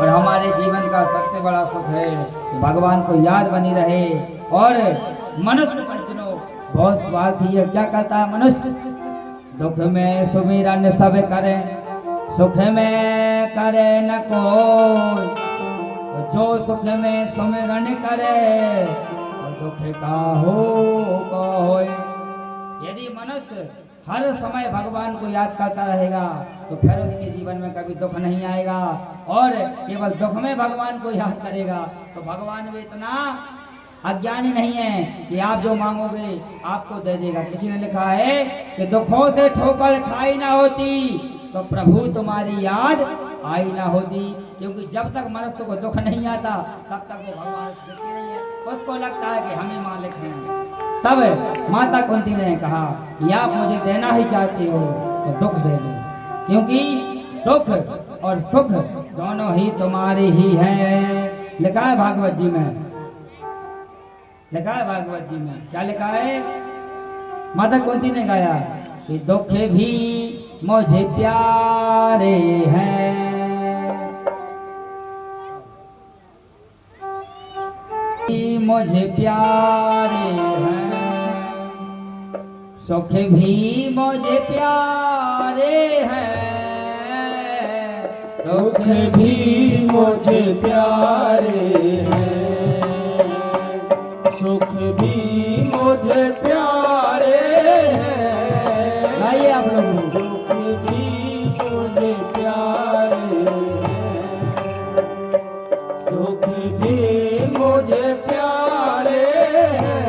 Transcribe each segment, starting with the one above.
और हमारे जीवन का सबसे बड़ा सुख है कि भगवान को याद बनी रहे। और मनुष्य सज्जनों बहुत स्वार्थी है। क्या कहता है मनुष्य? दुख में सुमिरन सब करे, सुख में करे न कोई। जो सुख में सुमिरन करे, दुख का हो कोई। यदि मनुष्य हर समय भगवान को याद करता रहेगा तो फिर उसके जीवन में कभी दुख नहीं आएगा। और केवल दुख में भगवान को याद करेगा तो भगवान भी इतना अज्ञानी नहीं है कि आप जो मांगोगे आपको दे देगा। किसी ने लिखा है कि दुखों से ठोकर खाई ना होती तो प्रभु तुम्हारी याद आई ना होती। क्योंकि जब तक मनुष्य को दुख नहीं आता तब तक वो भगवान दिखते नहीं है। उसको लगता है कि हम ही मालिक हैं। तब माता कुंती ने कहा कि आप मुझे देना ही चाहते हो तो दुख दे दो, क्योंकि दुख और सुख दोनों ही तुम्हारे ही हैं। लिखा है भागवत जी में, लिखा है भागवत जी में। क्या लिखा है? माता कुंती ने गाया कि दुख भी मुझे प्यारे हैं, मुझे प्यारे हैं, सुख भी मुझे प्यारे हैं, दुख भी मुझे प्यारे हैं, सुख भी मुझे प्यारे हैं। गाइए आप लोग। दुख भी मुझे प्यारे हैं, सुख भी मुझे प्यारे हैं,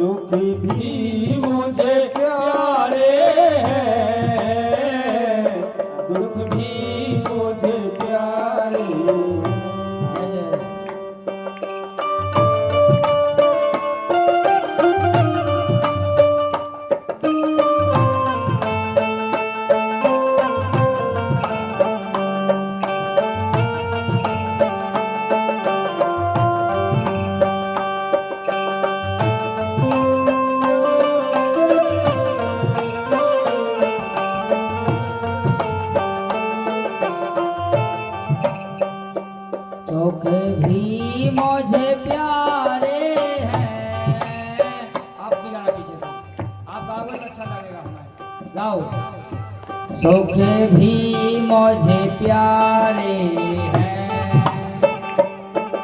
सुख भी मुझे प्यारे हैं, सुख भी मुझे प्यारे हैं, दुख भी मुझे प्यारे हैं। सुख भी मुझे प्यारे हैं। आप भी गाना पीछे से, आप गाओगे तो अच्छा लगेगा हमें। गाओ। सुख भी मुझे प्यारे हैं,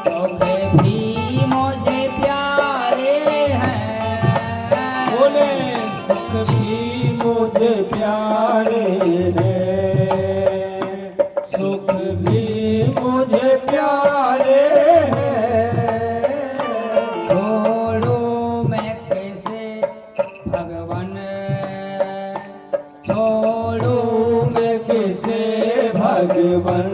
सुख भी मुझे प्यारे हैं। बोले सुख भी मुझे प्यारे हैं, सुख भी मुझे प्यारे हैं। छोड़ो मैं कैसे भगवान, छोड़ो मैं किसे भगवन,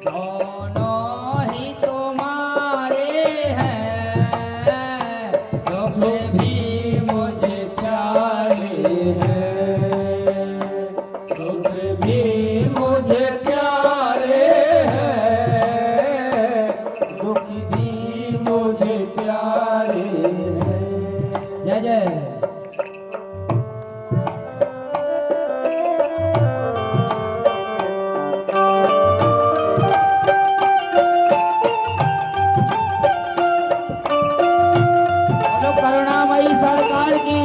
दोनों ही तुम्हारे हैं। सुख भी मुझे प्यारे हैं, सुख भी मुझे प्यारे हैं, दुख भी मुझे प्यारे हैं। जय जय। बोलो करुणामयी सरकार की।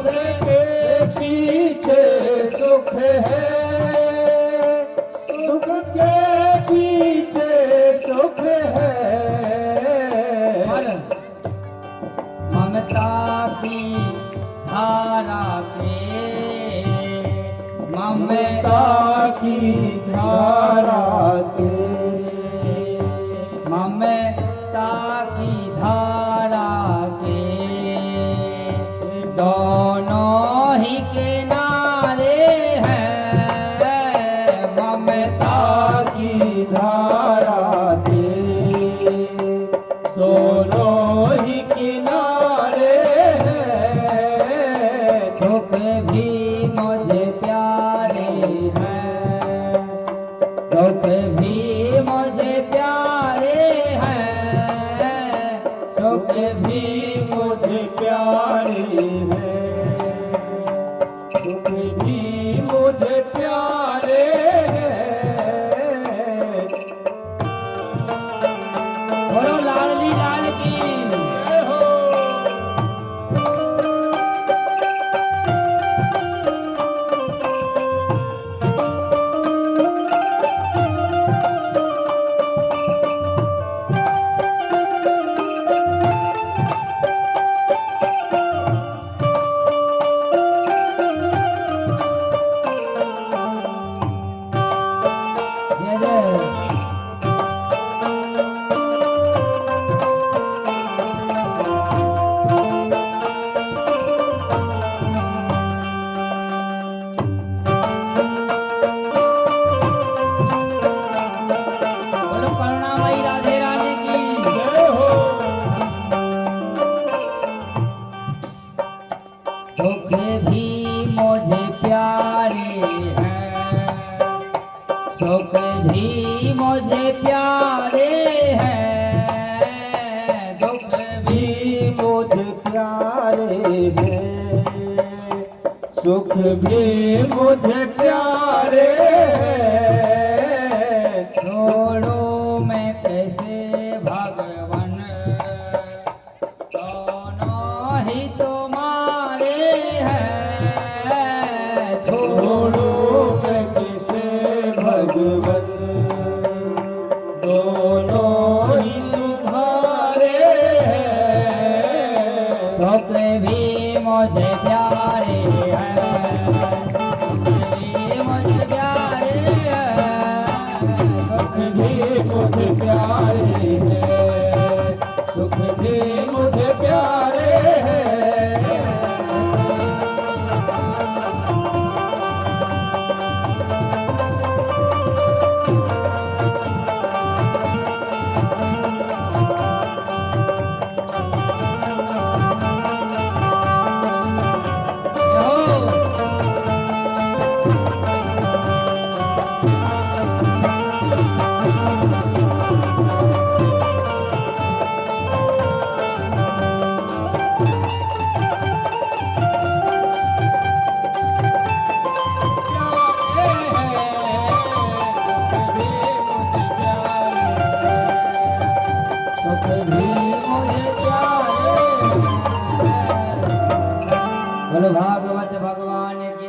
के पीछे सुख है, दुख के पीछे सुख है। ममता की धारा के, ममता की धारा से, ममता की धारा के दोनों ही किनारे हैं। ममता की धारा से दोनों ही किनारे हैं। सुख भी मुझे प्यारे हैं, दुख भी मुझे प्यारे हैं। सुख भी मुझे प्यारे हैं, दुख भी मुझे प्यारे हैं। बोलो लाडली लाल की। जय हो। जय जय। बोलो करुणामयी राधे राधे की। जय हो। दुख भी मुझे प्यारे हैं, सुख भी मुझे प्यारे हैं। दुख भी मुझे प्यारे हैं, सुख भी मुझे प्यारे हैं। छोड़ो मैं कैसे भगवान, दोनों ही तुम्हारे हैं। छोड़ो मैं किसे भगवन, दोनों ही तुम्हारे हैं। सुख भी मुझे प्यारे हैं, सुख भी मुझे प्यारे हैं। सुख भी मुझे प्यारे हैं, सुख भी मुझे प्यारे हैं। बोलो भागवत भगवान की।